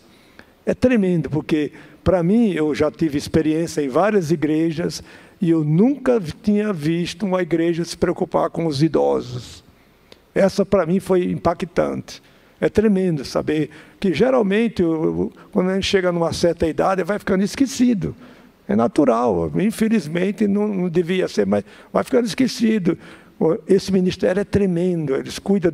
É tremendo, porque para mim eu já tive experiência em várias igrejas e eu nunca tinha visto uma igreja se preocupar com os idosos. Essa para mim foi impactante. É tremendo saber que geralmente quando a gente chega numa certa idade vai ficando esquecido. É natural, infelizmente não devia ser, mas vai ficando esquecido. Esse ministério é tremendo, eles cuidam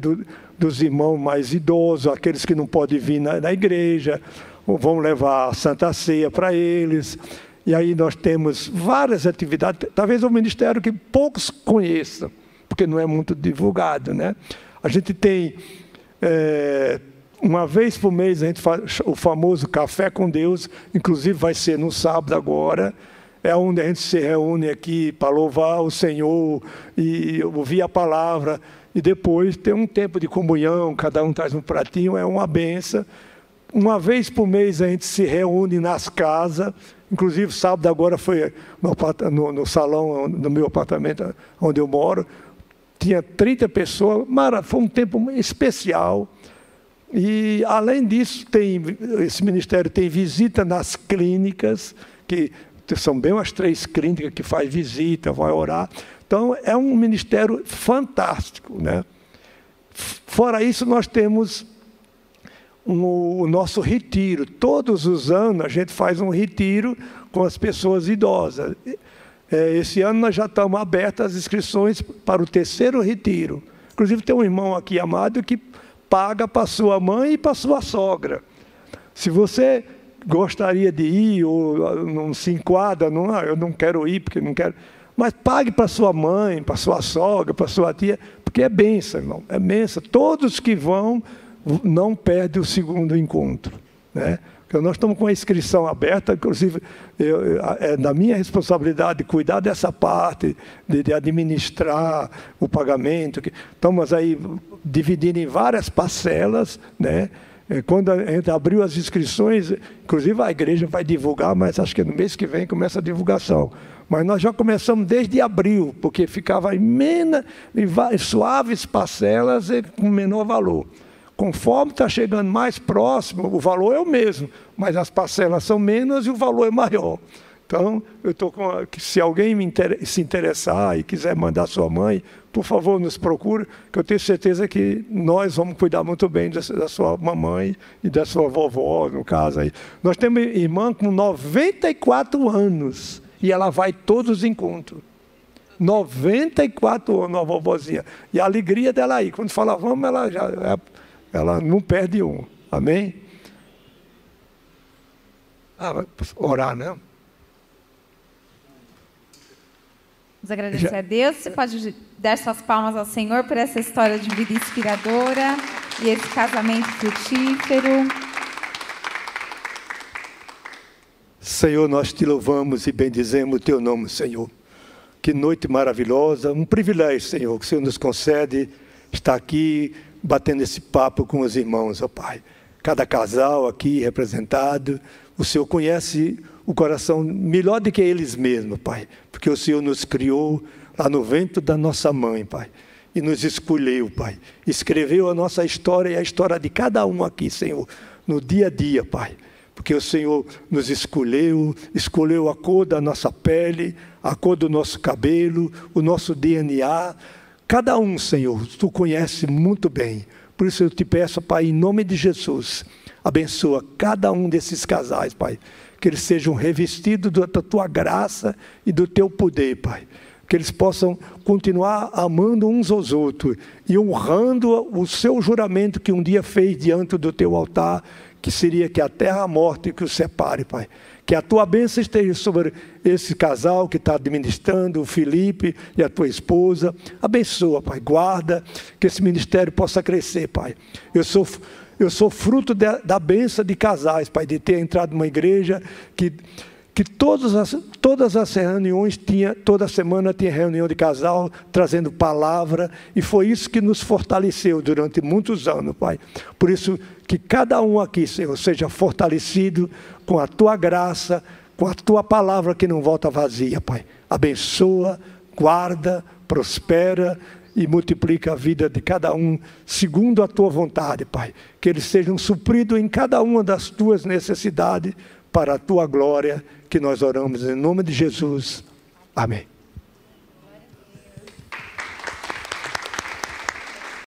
dos irmãos mais idosos, aqueles que não podem vir na igreja, ou vão levar a Santa Ceia para eles. E aí nós temos várias atividades, talvez um ministério que poucos conheçam, porque não é muito divulgado, né? A gente tem, uma vez por mês, a gente faz o famoso Café com Deus, inclusive vai ser no sábado agora, é onde a gente se reúne aqui para louvar o Senhor e ouvir a palavra, e depois tem um tempo de comunhão, cada um traz um pratinho, é uma benção. Uma vez por mês a gente se reúne nas casas, inclusive sábado agora foi no salão do meu apartamento, onde eu moro, tinha 30 pessoas, foi um tempo especial. E, além disso, esse ministério tem visita nas clínicas, que são bem umas 3 clínicas que faz visita, vai orar. Então, é um ministério fantástico, né? Fora isso, nós temos o nosso retiro. Todos os anos, a gente faz um retiro com as pessoas idosas. Esse ano, nós já estamos abertas as inscrições para o 3º retiro. Inclusive, tem um irmão aqui amado que paga para sua mãe e para sua sogra. Se você gostaria de ir ou não se enquadra, eu não quero ir porque não quero, mas pague para sua mãe, para sua sogra, para sua tia, porque é bênção, irmão, é bênção. Todos que vão não perdem o 2º encontro, né? Porque nós estamos com a inscrição aberta, inclusive é da minha responsabilidade cuidar dessa parte, de administrar o pagamento. Estamos aí dividindo em várias parcelas, né? Quando a gente abriu as inscrições, inclusive a igreja vai divulgar, mas acho que no mês que vem começa a divulgação. Mas nós já começamos desde abril, porque ficava em suaves parcelas e com menor valor. Conforme está chegando mais próximo, o valor é o mesmo, mas as parcelas são menos e o valor é maior. Então, eu estou com... Se alguém se interessar e quiser mandar sua mãe, por favor, nos procure, que eu tenho certeza que nós vamos cuidar muito bem da sua mamãe e da sua vovó, no caso aí. Nós temos irmã com 94 anos e ela vai todos os encontros. 94 anos, a vovozinha. E a alegria dela aí. Quando fala vamos, ela não perde um. Amém? Orar, né? Vamos agradecer a Deus. Você pode dar suas palmas ao Senhor por essa história de vida inspiradora e esse casamento frutífero. Senhor, nós te louvamos e bendizemos o teu nome, Senhor. Que noite maravilhosa, um privilégio, Senhor, que o Senhor nos concede estar aqui batendo esse papo com os irmãos, ó Pai. Cada casal aqui representado, o Senhor conhece o coração melhor do que eles mesmos, Pai. Porque o Senhor nos criou lá no ventre da nossa mãe, Pai. E nos escolheu, Pai. Escreveu a nossa história e a história de cada um aqui, Senhor, no dia a dia, Pai. Porque o Senhor nos escolheu a cor da nossa pele, a cor do nosso cabelo, o nosso DNA. Cada um, Senhor, Tu conhece muito bem. Por isso eu te peço, Pai, em nome de Jesus, abençoa cada um desses casais, Pai. Que eles sejam revestidos da Tua graça e do Teu poder, Pai. Que eles possam continuar amando uns aos outros e honrando o Seu juramento que um dia fez diante do Teu altar, que seria que a terra e a morte que os separe, Pai. Que a Tua bênção esteja sobre esse casal que está administrando, o Felipe e a Tua esposa. Abençoa, Pai, guarda, que esse ministério possa crescer, Pai. Eu sou fruto da bênção de casais, Pai, de ter entrado numa igreja que todas as reuniões toda semana tinha reunião de casal, trazendo palavra, e foi isso que nos fortaleceu durante muitos anos, Pai. Por isso, que cada um aqui, Senhor, seja fortalecido com a Tua graça, com a Tua palavra que não volta vazia, Pai. Abençoa, guarda, prospera e multiplica a vida de cada um, segundo a Tua vontade, Pai. Que eles sejam supridos em cada uma das Tuas necessidades, para a Tua glória, que nós oramos em nome de Jesus. Amém.